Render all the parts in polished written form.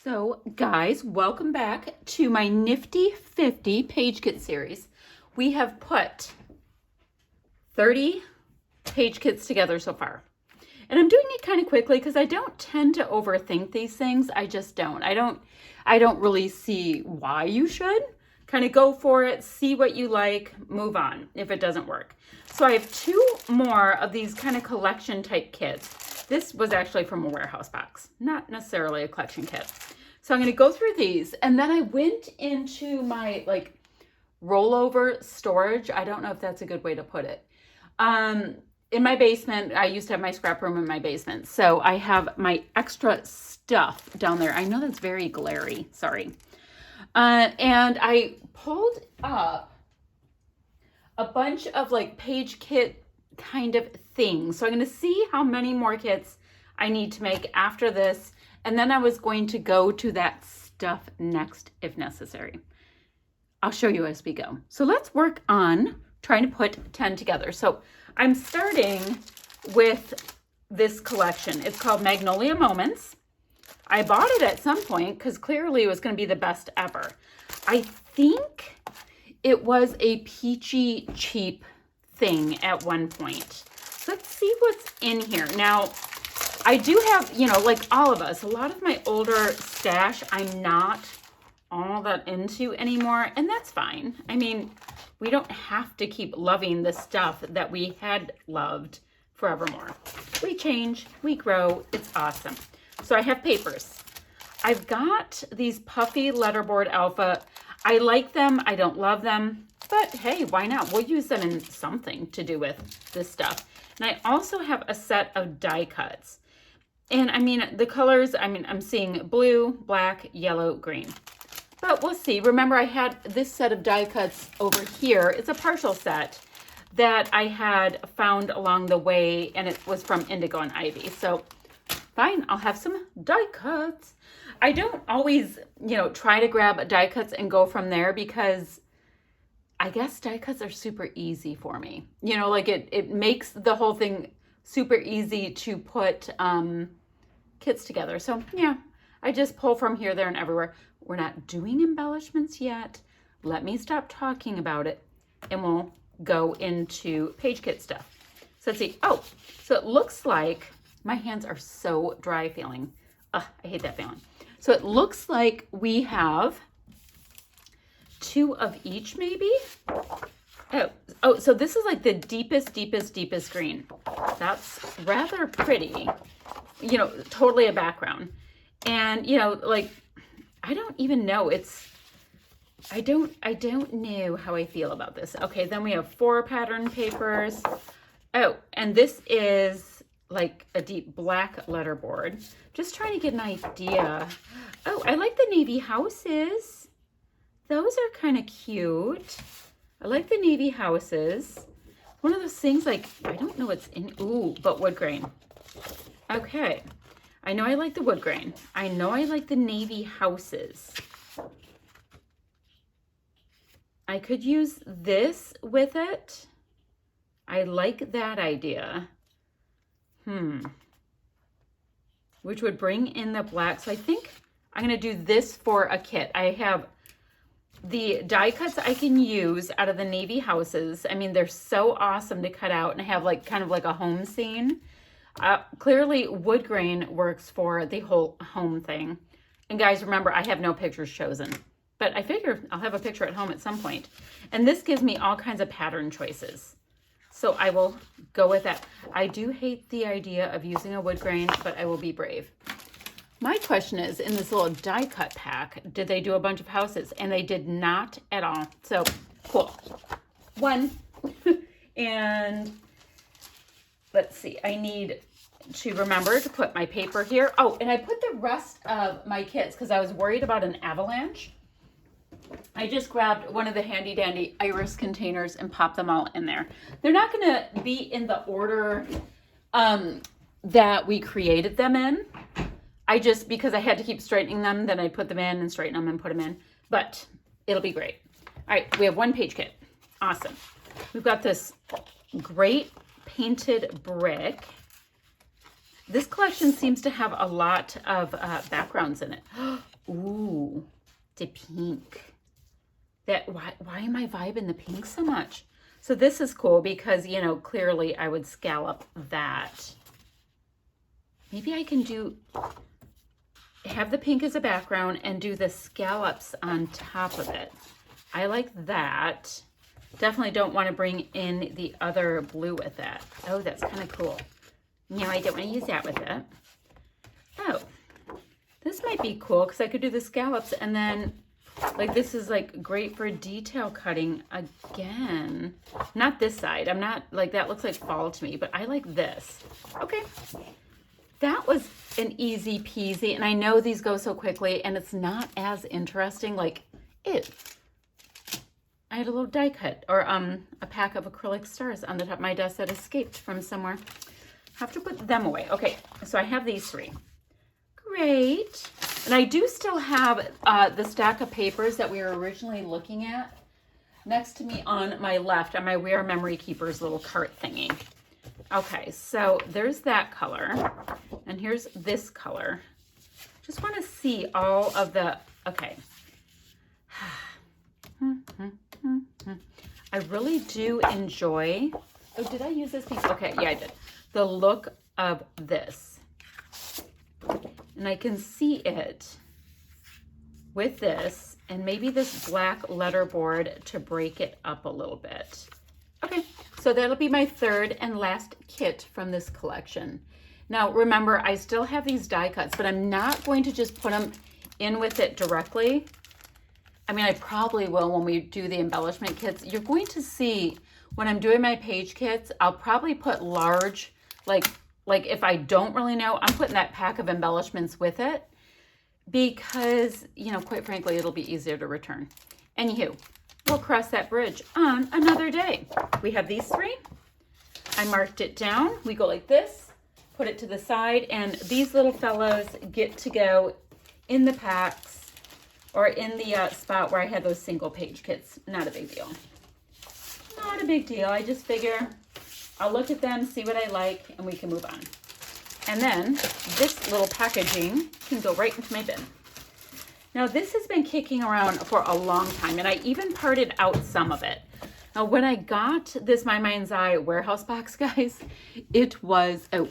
So guys, welcome back to my Nifty 50 page kit series. We have put 30 page kits together so far. And I'm doing it kind of quickly because I don't tend to overthink these things. I just don't. I don't really see why you should. Kind of go for it, see what you like, move on if it doesn't work. So I have two more of these kind of collection type kits. This was actually from a warehouse box, not necessarily a collection kit. So I'm going to go through these, and then I went into my rollover storage. I don't know if that's a good way to put it. In my basement, I used to have my scrap room in my basement. So I have my extra stuff down there. I know that's very glary, sorry. And I pulled up a bunch of page kit kind of things. So I'm going to see how many more kits I need to make after this. And then I was going to go to that stuff next if necessary. I'll show you as we go. So let's work on trying to put 10 together. So I'm starting with this collection. It's called Magnolia Moments. I bought it at some point because clearly it was going to be the best ever. I think it was a peachy cheap thing at one point. So let's see what's in here. Now, I do have, like all of us, a lot of my older stash I'm not all that into anymore, and that's fine. I mean, we don't have to keep loving the stuff that we had loved forevermore. We change, we grow, it's awesome. So I have papers. I've got these puffy letterboard alpha. I like them, I don't love them, but hey, why not? We'll use them in something to do with this stuff. And I also have a set of die cuts. And I mean, the colors, I'm seeing blue, black, yellow, green. But we'll see. Remember, I had this set of die cuts over here. It's a partial set that I had found along the way, and it was from Indigo and Ivy. So fine, I'll have some die cuts. I don't always, try to grab die cuts and go from there because I guess die cuts are super easy for me. It makes the whole thing super easy to put kits together. So yeah, I just pull from here, there, and everywhere. We're not doing embellishments yet. Let me stop talking about it and we'll go into page kit stuff. So let's see. Oh, so it looks like my hands are so dry feeling. I hate that feeling. So it looks like we have 2 of each maybe. Oh, so this is like the deepest green. That's rather pretty, totally a background. And, I don't even know. I don't know how I feel about this. Okay, then we have 4 pattern papers. Oh, and this is like a deep black letterboard. Just trying to get an idea. Oh, I like the navy houses. Those are kind of cute. I like the navy houses. One of those things I don't know what's in, but wood grain. Okay. I know I like the wood grain. I know I like the navy houses. I could use this with it. I like that idea. Which would bring in the black. So I think I'm going to do this for a kit. I have the die cuts I can use out of the navy houses. I mean, they're so awesome to cut out and have kind of like a home scene. Clearly wood grain works for the whole home thing. And guys, remember, I have no pictures chosen, but I figure I'll have a picture at home at some point. And this gives me all kinds of pattern choices. So I will go with that. I do hate the idea of using a wood grain, but I will be brave. My question is, in this little die cut pack, did they do a bunch of houses? And they did not at all. So cool. 1. And let's see, I need to remember to put my paper here. Oh, and I put the rest of my kits because I was worried about an avalanche. I just grabbed one of the handy dandy iris containers and popped them all in there. They're not going to be in the order that we created them in. Because I had to keep straightening them, then I put them in and straighten them and put them in. But it'll be great. All right, we have 1 page kit. Awesome. We've got this great painted brick. This collection seems to have a lot of backgrounds in it. Ooh, the pink. Why am I vibing the pink so much? So this is cool because, you know, clearly I would scallop that. Maybe I can have the pink as a background and do the scallops on top of it. I like that. Definitely don't want to bring in the other blue with that. Oh, that's kind of cool. No, I don't want to use that with it. Oh, this might be cool because I could do the scallops and then, like, this is like great for detail cutting again. Not this side. I'm not, like, that looks like fall to me, but I like this. Okay. That was an easy peasy, and I know these go so quickly, and it's not as interesting. Like, I had a little die cut, or a pack of acrylic stars on the top of my desk that escaped from somewhere. Have to put them away. Okay, so I have these 3. Great. And I do still have the stack of papers that we were originally looking at next to me on my left on my We Are Memory Keepers little cart thingy. Okay, so there's that color, and here's this color. Just want to see all of the, okay. I really do enjoy, oh, did I use this piece? Okay, yeah, I did. The look of this. And I can see it with this, and maybe this black letterboard to break it up a little bit. Okay, so that'll be my 3rd and last kit from this collection. Now, remember, I still have these die cuts, but I'm not going to just put them in with it directly. I mean, I probably will when we do the embellishment kits. You're going to see when I'm doing my page kits, I'll probably put large, like if I don't really know, I'm putting that pack of embellishments with it because, you know, quite frankly, it'll be easier to return. Anywho, we'll cross that bridge on another day. We have these 3. I marked it down. We go like this, put it to the side, and these little fellows get to go in the packs or in the spot where I had those single page kits. Not a big deal. Not a big deal. I just figure I'll look at them, see what I like, and we can move on. And then this little packaging can go right into my bin. Now, this has been kicking around for a long time, and I even parted out some of it. Now, when I got this My Mind's Eye warehouse box, guys, it was, oh,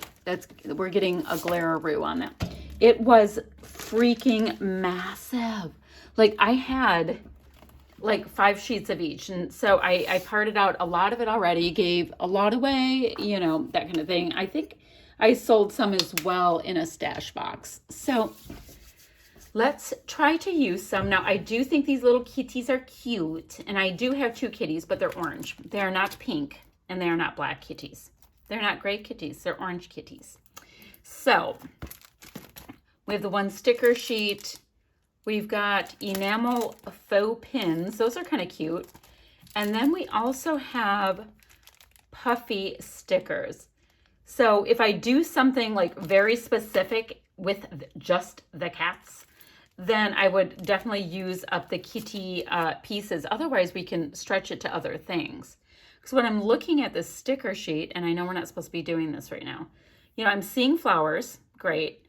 we're getting a glare-a-roo on that. It was freaking massive. Like, I had like 5 sheets of each, and so I parted out a lot of it already, gave a lot away, you know, that kind of thing. I think I sold some as well in a stash box. So let's try to use some. Now, I do think these little kitties are cute, and I do have 2 kitties, but they're orange. They are not pink, and they are not black kitties. They're not gray kitties. They're orange kitties. So we have the 1 sticker sheet. We've got enamel faux pins. Those are kind of cute. And then we also have puffy stickers. So if I do something like very specific with just the cats, then I would definitely use up the kitty pieces. Otherwise, we can stretch it to other things. Because when I'm looking at this sticker sheet, and I know we're not supposed to be doing this right now, you know, I'm seeing flowers, great.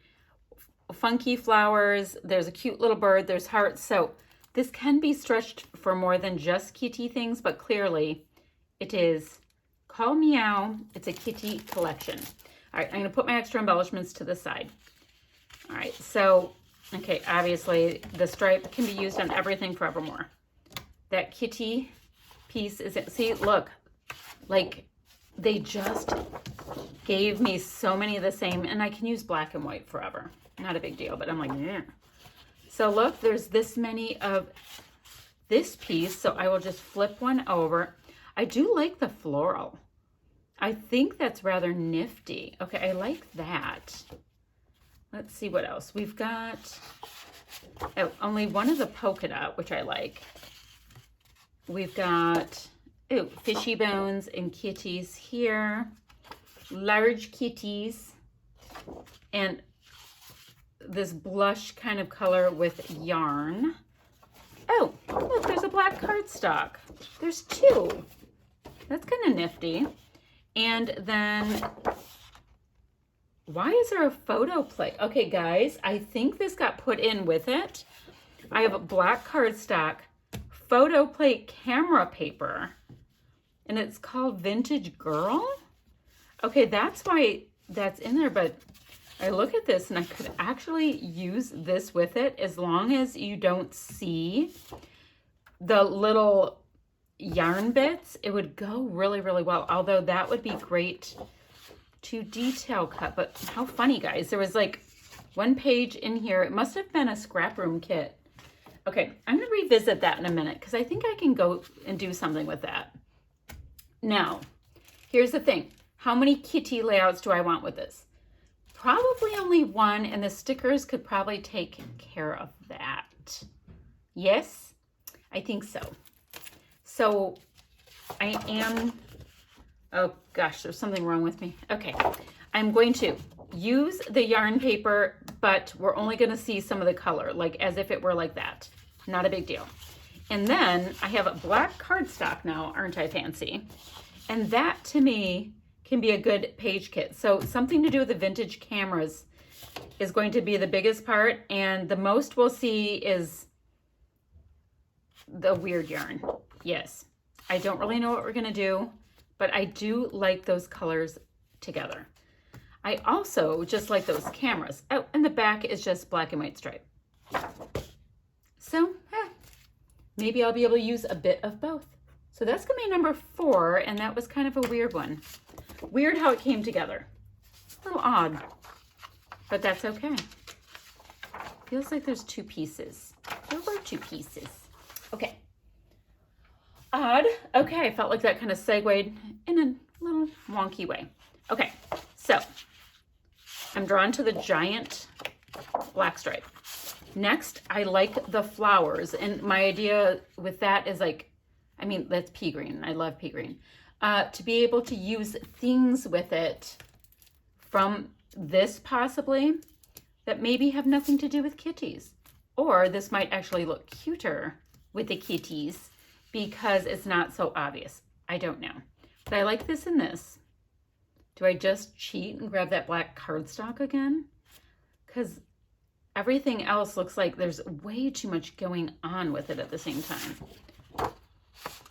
Funky flowers, there's a cute little bird, there's hearts. So this can be stretched for more than just kitty things, but clearly it is Call Meow. It's a kitty collection. All right, I'm going to put my extra embellishments to the side. All right, so, okay, obviously the stripe can be used on everything forevermore. That kitty piece is, see, look, like they just gave me so many of the same, and I can use black and white forever. Not a big deal, but I'm like, yeah. So look, there's this many of this piece, so I will just flip one over. I do like the floral. I think that's rather nifty. Okay, I like that. Let's see what else. We've got, oh, only one of the polka dot, which I like. We've got, oh, fishy bones and kitties here. Large kitties. And this blush kind of color with yarn. Oh, look, there's a black cardstock. There's 2. That's kind of nifty. And then Why is there a photo plate? Okay, guys, I think this got put in with it. I have a black cardstock, photo plate camera paper, and it's called Vintage Girl. Okay, that's why that's in there, but I look at this and I could actually use this with it as long as you don't see the little yarn bits. It would go really, really well, although that would be great to detail cut. But how funny, guys. There was like one page in here. It must have been a scrap room kit. Okay, I'm going to revisit that in a minute because I think I can go and do something with that. Now, here's the thing. How many kitty layouts do I want with this? Probably only one, and the stickers could probably take care of that. Yes, I think so. So I am, oh gosh, there's something wrong with me. Okay, I'm going to use the yarn paper, but we're only going to see some of the color, like as if it were like that. Not a big deal. And then I have a black cardstock now, aren't I fancy? And that to me can be a good page kit. So something to do with the vintage cameras is going to be the biggest part, and the most we'll see is the weird yarn. Yes, I don't really know what we're gonna do, but I do like those colors together. I also just like those cameras. Oh, and the back is just black and white stripe. So maybe I'll be able to use a bit of both. So that's gonna be number 4, and that was kind of a weird one. Weird how it came together. A little odd, but that's okay. Feels like there's 2 pieces. There were 2 pieces. Okay. Odd. Okay, I felt like that kind of segued in a little wonky way. Okay, so I'm drawn to the giant black stripe. Next, I like the flowers, and my idea with that is like, I mean, that's pea green. I love pea green. To be able to use things with it from this possibly that maybe have nothing to do with kitties. Or this might actually look cuter with the kitties because it's not so obvious. I don't know. But I like this and this. Do I just cheat and grab that black cardstock again? Because everything else looks like there's way too much going on with it at the same time.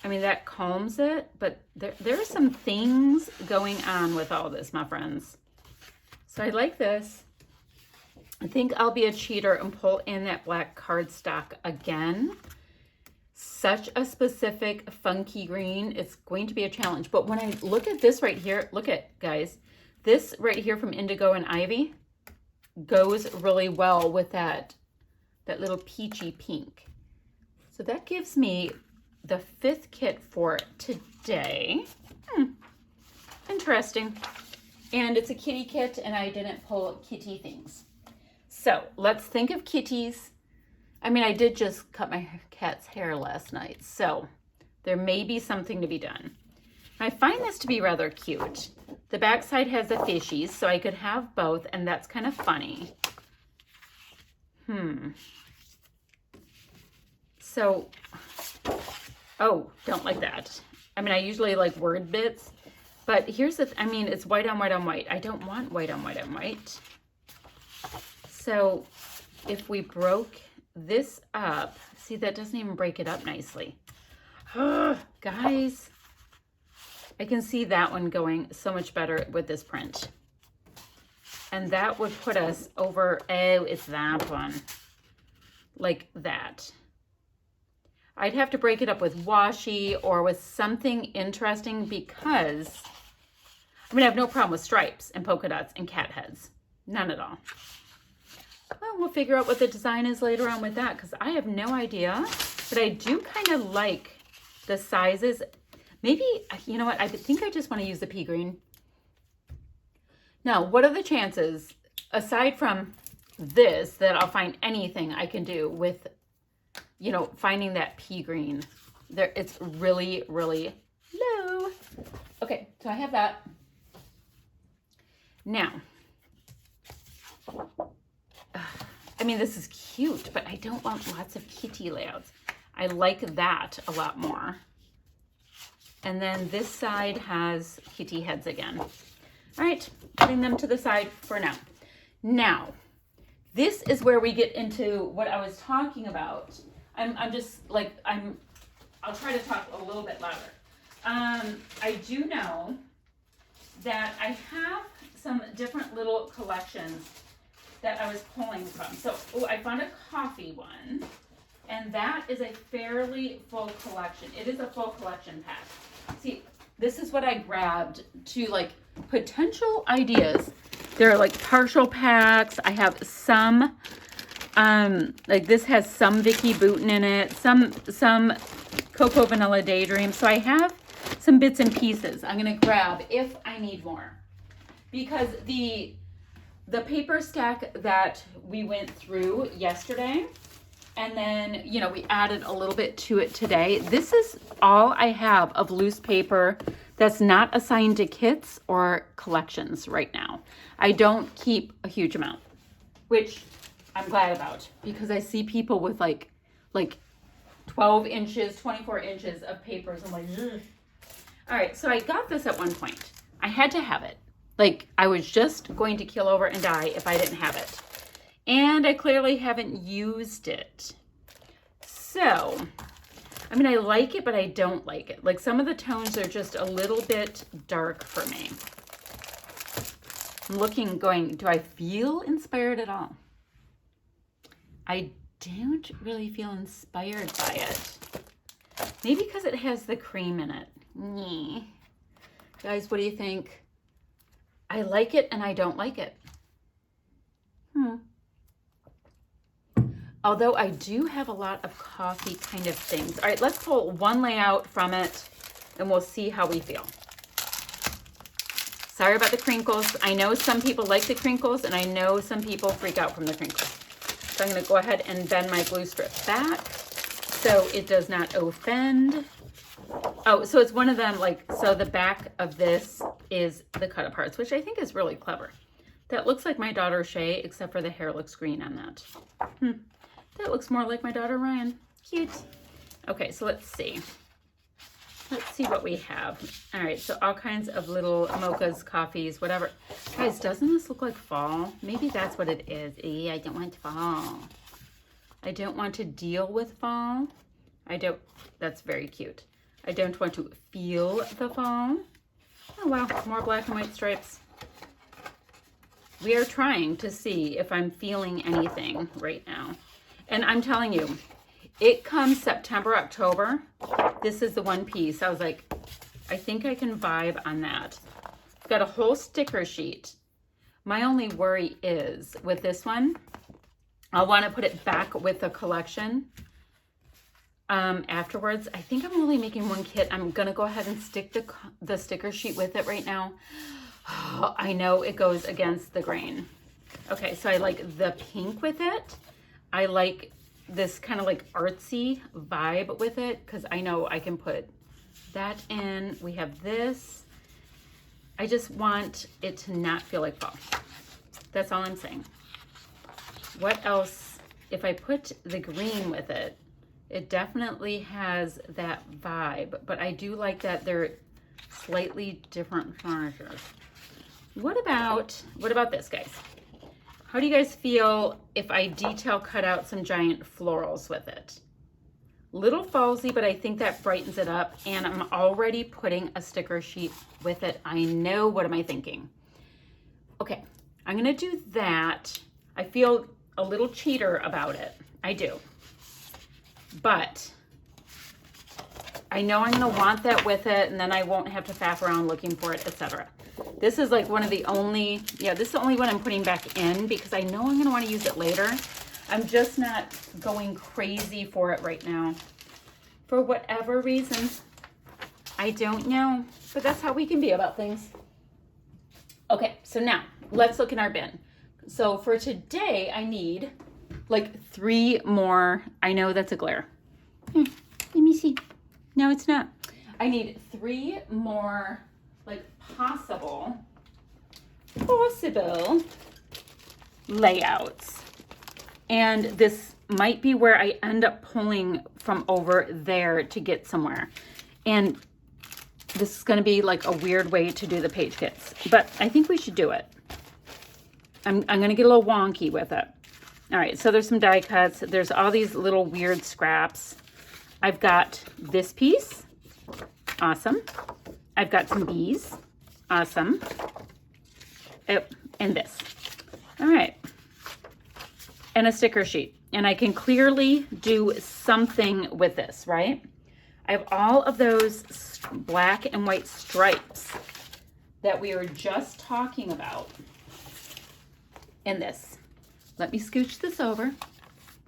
I mean, that calms it, but there are some things going on with all this, my friends. So I like this. I think I'll be a cheater and pull in that black cardstock again. Such a specific funky green. It's going to be a challenge. But when I look at this right here, look at, guys, this right here from Indigo and Ivy goes really well with that little peachy pink. So that gives me the 5th kit for today. Interesting. And it's a kitty kit, and I didn't pull kitty things. So let's think of kitties. I mean, I did just cut my cat's hair last night, so there may be something to be done. I find this to be rather cute. The backside has the fishies, so I could have both, and that's kind of funny. So, oh, don't like that. I mean, I usually like word bits, but here's the, I mean, it's white on white on white. I don't want white on white on white. So if we broke this up, see, that doesn't even break it up nicely. Guys, I can see that one going so much better with this print. And that would put us over, oh, it's that one. Like that. I'd have to break it up with washi or with something interesting because, I mean, I have no problem with stripes and polka dots and cat heads. None at all. Well, we'll figure out what the design is later on with that because I have no idea. But I do kind of like the sizes. Maybe, you know what, I think I just want to use the pea green. Now, what are the chances, aside from this, that I'll find anything I can do with, you know, finding that pea green? There, it's really, really low. Okay, so I have that. Now, I mean, this is cute, but I don't want lots of kitty layouts. I like that a lot more. And then this side has kitty heads again. All right, putting them to the side for now. Now, this is where we get into what I was talking about. I'm just like, I'll try to talk a little bit louder. I do know that I have some different little collections that I was pulling from. So, I found a coffee one, and that is a fairly full collection. It is a full collection pack. See, this is what I grabbed to like potential ideas. There are like partial packs. I have some, like this has some Vicky Boutin in it, some Cocoa Vanilla Daydream. So I have some bits and pieces I'm gonna grab if I need more. Because the paper stack that we went through yesterday, and then, you know, we added a little bit to it today. This is all I have of loose paper that's not assigned to kits or collections right now. I don't keep a huge amount, which I'm glad about, because I see people with like 12 inches, 24 inches of papers. I'm like, ugh. All right, so I got this at one point. I had to have it. Like, I was just going to keel over and die if I didn't have it. And I clearly haven't used it. So, I mean, I like it, but I don't like it. Like, some of the tones are just a little bit dark for me. I'm looking, going, do I feel inspired at all? I don't really feel inspired by it. Maybe because it has the cream in it. Nyeh. Guys, what do you think? I like it and I don't like it. Although I do have a lot of coffee kind of things. All right, let's pull one layout from it and we'll see how we feel. Sorry about the crinkles. I know some people like the crinkles and I know some people freak out from the crinkles. So I'm gonna go ahead and bend my glue strip back so it does not offend. Oh, so it's one of them, like, so the back of this is the cut aparts, which I think is really clever. That looks like my daughter Shay, except for the hair looks green on that. That looks more like my daughter Ryan. Cute. Okay, so let's see. Let's see what we have. All right, so all kinds of little mochas, coffees, whatever. Guys, doesn't this look like fall? Maybe that's what it is. I don't want fall. I don't want to deal with fall. That's very cute. I don't want to feel the fall. Oh, wow, more black and white stripes. We are trying to see if I'm feeling anything right now. And I'm telling you, it comes September, October. This is the one piece. I was like, I think I can vibe on that. I've got a whole sticker sheet. My only worry is with this one, I'll want to put it back with the collection. Afterwards, I think I'm only making one kit. I'm gonna go ahead and stick the sticker sheet with it right now. Oh, I know it goes against the grain. Okay, so I like the pink with it. I like this kind of like artsy vibe with it because I know I can put that in. We have this. I just want it to not feel like fall. That's all I'm saying. What else? If I put the green with it, it definitely has that vibe, but I do like that they're slightly different furnitures. What about this, guys? How do you guys feel if I detail cut out some giant florals with it? Little fallsy, but I think that brightens it up, and I'm already putting a sticker sheet with it. I know, what am I thinking? Okay, I'm gonna do that. I feel a little cheater about it. I do. But I know I'm gonna want that with it, and then I won't have to faff around looking for it, etc. This is like one of the only, this is the only one I'm putting back in because I know I'm gonna wanna use it later. I'm just not going crazy for it right now. For whatever reason, I don't know, but that's how we can be about things. Okay, so now let's look in our bin. So for today, I need like 3 more. I know that's a glare. Let me see. No, it's not. I need 3 more like possible layouts. And this might be where I end up pulling from over there to get somewhere. And this is going to be like a weird way to do the page kits, but I think we should do it. I'm going to get a little wonky with it. All right, so there's some die cuts. There's all these little weird scraps. I've got this piece. Awesome. I've got some bees. Awesome. Oh, and this. All right. And a sticker sheet. And I can clearly do something with this, right? I have all of those black and white stripes that we were just talking about in this. Let me scooch this over.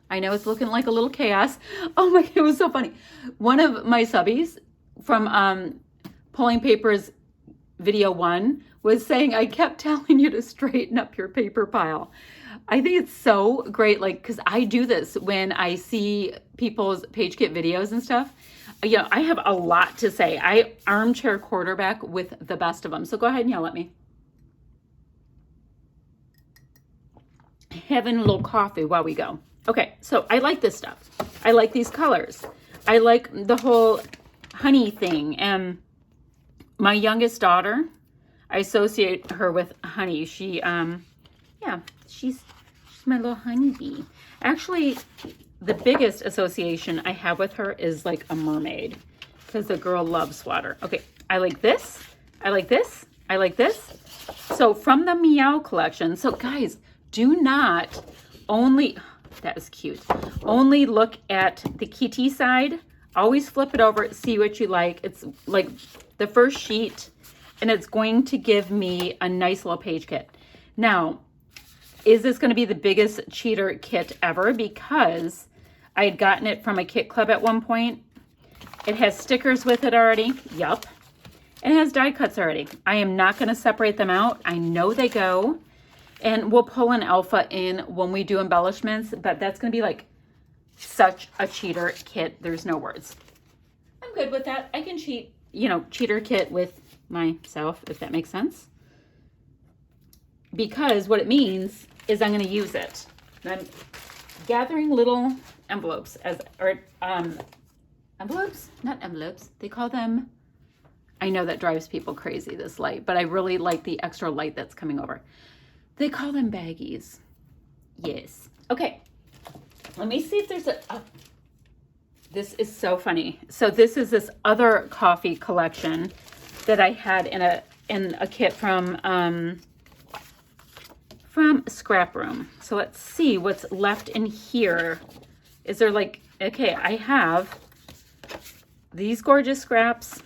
I know it's looking like a little chaos. Oh my, it was so funny. One of my subbies from Pulling Papers video 1 was saying, I kept telling you to straighten up your paper pile. I think it's so great, like, because I do this when I see people's page kit videos and stuff. You know, I have a lot to say. I armchair quarterback with the best of them. So go ahead and yell at me. Having a little coffee while we go. Okay, so I like this stuff. I like these colors. I like the whole honey thing. And my youngest daughter, I associate her with honey. She, yeah, she's my little honeybee. Actually, the biggest association I have with her is like a mermaid, because the girl loves water. Okay, I like this. I like this. I like this. So from the Meow collection, so guys, do not only, that is cute, only look at the kitty side. Always flip it over, see what you like. It's like the first sheet, and it's going to give me a nice little page kit. Now, is this going to be the biggest cheater kit ever? Because I had gotten it from a kit club at one point. It has stickers with it already. Yup. And it has die cuts already. I am not going to separate them out. I know they go. And we'll pull an alpha in when we do embellishments, but that's going to be like such a cheater kit. There's no words. I'm good with that. I can cheat, you know, cheater kit with myself, if that makes sense. Because what it means is I'm going to use it. And I'm gathering little envelopes envelopes? Not envelopes. They call them, I know that drives people crazy, this light, but I really like the extra light that's coming over. They call them baggies. Yes. Okay. Let me see if there's this is so funny. So this is this other coffee collection that I had in a kit from Scrap Room. So let's see what's left in here. Is there like, okay, I have these gorgeous scraps,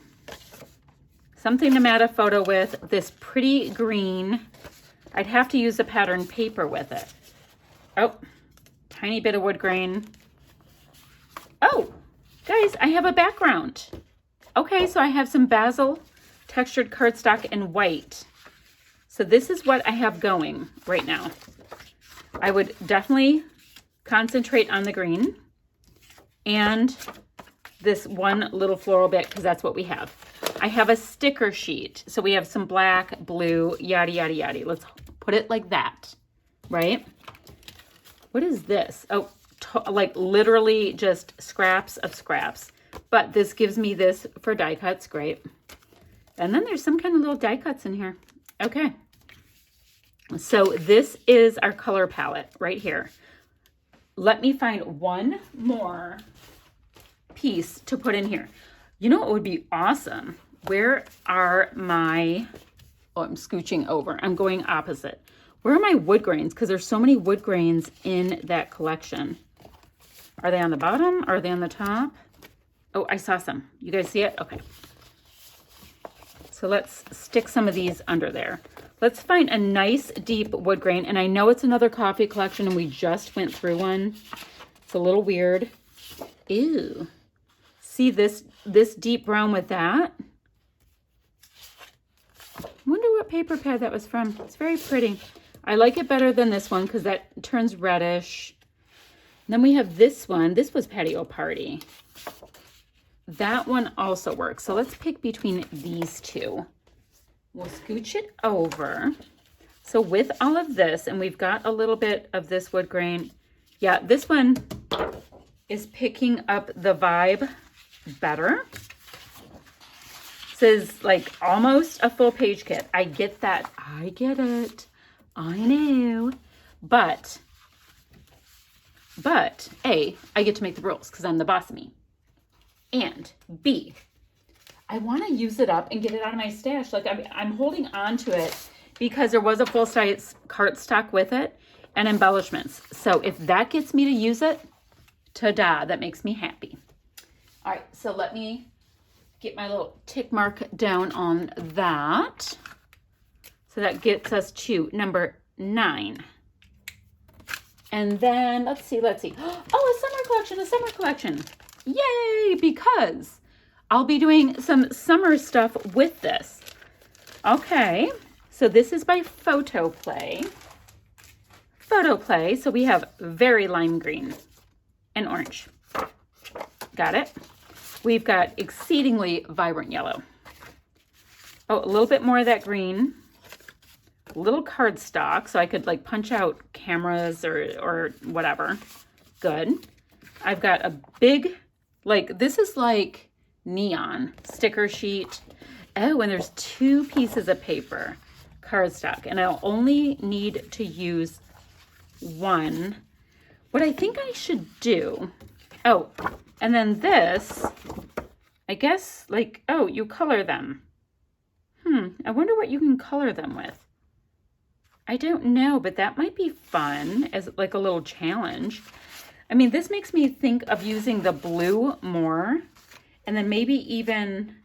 something to mat a photo with, this pretty green. I'd have to use a pattern paper with it. Oh, tiny bit of wood grain. Oh, guys, I have a background. Okay, so I have some basil textured cardstock in white. So this is what I have going right now. I would definitely concentrate on the green and this one little floral bit, because that's what we have. I have a sticker sheet. So we have some black, blue, yada, yada, yada. Let's put it like that, right? What is this? Oh, like literally just scraps of scraps. But this gives me this for die cuts, great. And then there's some kind of little die cuts in here. Okay. So this is our color palette right here. Let me find one more piece to put in here. You know what would be awesome? Where are my, oh, I'm scooching over. I'm going opposite. Where are my wood grains? Because there's so many wood grains in that collection. Are they on the bottom? Are they on the top? Oh, I saw some. You guys see it? Okay. So let's stick some of these under there. Let's find a nice deep wood grain. And I know it's another coffee collection and we just went through one. It's a little weird. Ew. See this deep brown with that? Wonder what paper pad that was from. It's very pretty. I like it better than this one because that turns reddish. And then we have this one. This was Patio Party. That one also works. So let's pick between these two. We'll scooch it over. So with all of this, and we've got a little bit of this wood grain. Yeah, this one is picking up the vibe better. This is like almost a full page kit. I get that. I get it. I know. But A, I get to make the rules because I'm the boss of me. And B, I want to use it up and get it out of my stash. Like I'm holding on to it because there was a full-size cardstock with it and embellishments. So if that gets me to use it, ta-da, that makes me happy. All right, so let me get my little tick mark down on that. So that gets us to number 9. And then, let's see. Oh, a summer collection. Yay, because I'll be doing some summer stuff with this. Okay, so this is by Photoplay. So we have very lime green and orange. Got it? We've got exceedingly vibrant yellow. Oh, a little bit more of that green. Little cardstock, so I could like punch out cameras or whatever. Good. I've got a big, like, this is like neon sticker sheet. Oh, and there's 2 pieces of paper, cardstock, and I'll only need to use 1. What I think I should do, oh, and then this, I guess, like, oh, you color them. I wonder what you can color them with. I don't know, but that might be fun as like a little challenge. I mean, this makes me think of using the blue more, and then maybe even,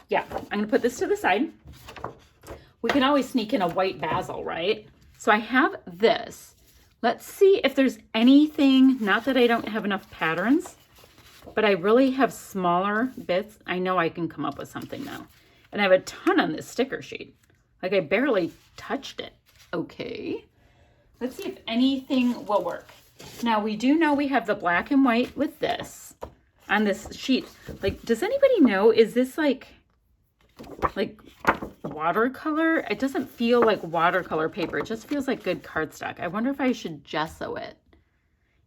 yeah, I'm gonna put this to the side. We can always sneak in a white basil, right? So I have this. Let's see if there's anything, not that I don't have enough patterns, but I really have smaller bits. I know I can come up with something now. And I have a ton on this sticker sheet. Like I barely touched it. Okay, let's see if anything will work. Now we do know we have the black and white with this on this sheet. Like, does anybody know, is this like watercolor? It doesn't feel like watercolor paper. It just feels like good cardstock. I wonder if I should gesso it.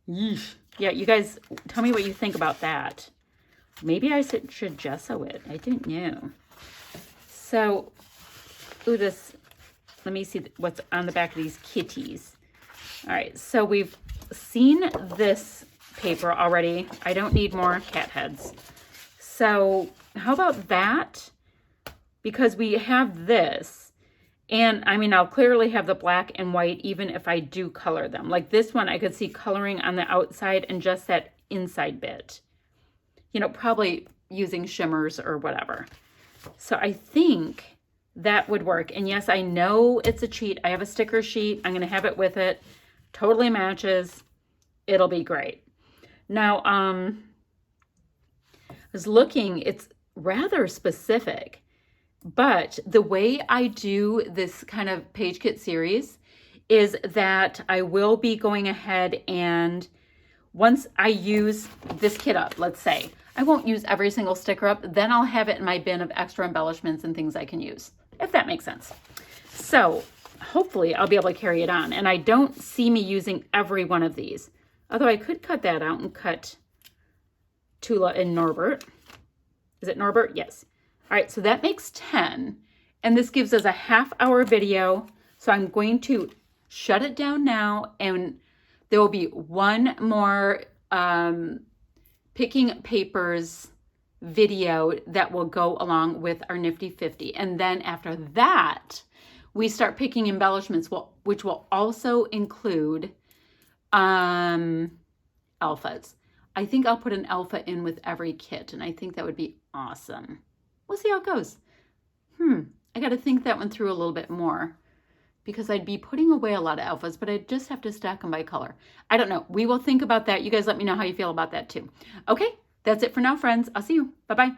Yeesh. Yeah, you guys tell me what you think about that. Maybe I should gesso it. I don't know. So, ooh, this, let me see what's on the back of these kitties. All right, so we've seen this paper already. I don't need more cat heads. So how about that? Because we have this, and I mean, I'll clearly have the black and white even if I do color them. Like this one, I could see coloring on the outside and just that inside bit. You know, probably using shimmers or whatever. So I think that would work. And yes, I know it's a cheat. I have a sticker sheet. I'm going to have it with it. Totally matches. It'll be great. Now, I was looking, it's rather specific, but the way I do this kind of page kit series is that I will be going ahead and once I use this kit up, let's say, I won't use every single sticker up, then I'll have it in my bin of extra embellishments and things I can use, if that makes sense. So hopefully I'll be able to carry it on. And I don't see me using every one of these, although I could cut that out and cut Tula and Norbert. Is it Norbert? Yes. All right, so that makes 10. And this gives us a half-hour video. So I'm going to shut it down now, and there will be one more picking papers video that will go along with our Nifty 50. And then after that, we start picking embellishments, which will also include alphas. I think I'll put an alpha in with every kit, and I think that would be awesome. We'll see how it goes. I got to think that one through a little bit more because I'd be putting away a lot of alphas, but I'd just have to stack them by color. I don't know. We will think about that. You guys let me know how you feel about that too. Okay, that's it for now, friends. I'll see you. Bye-bye.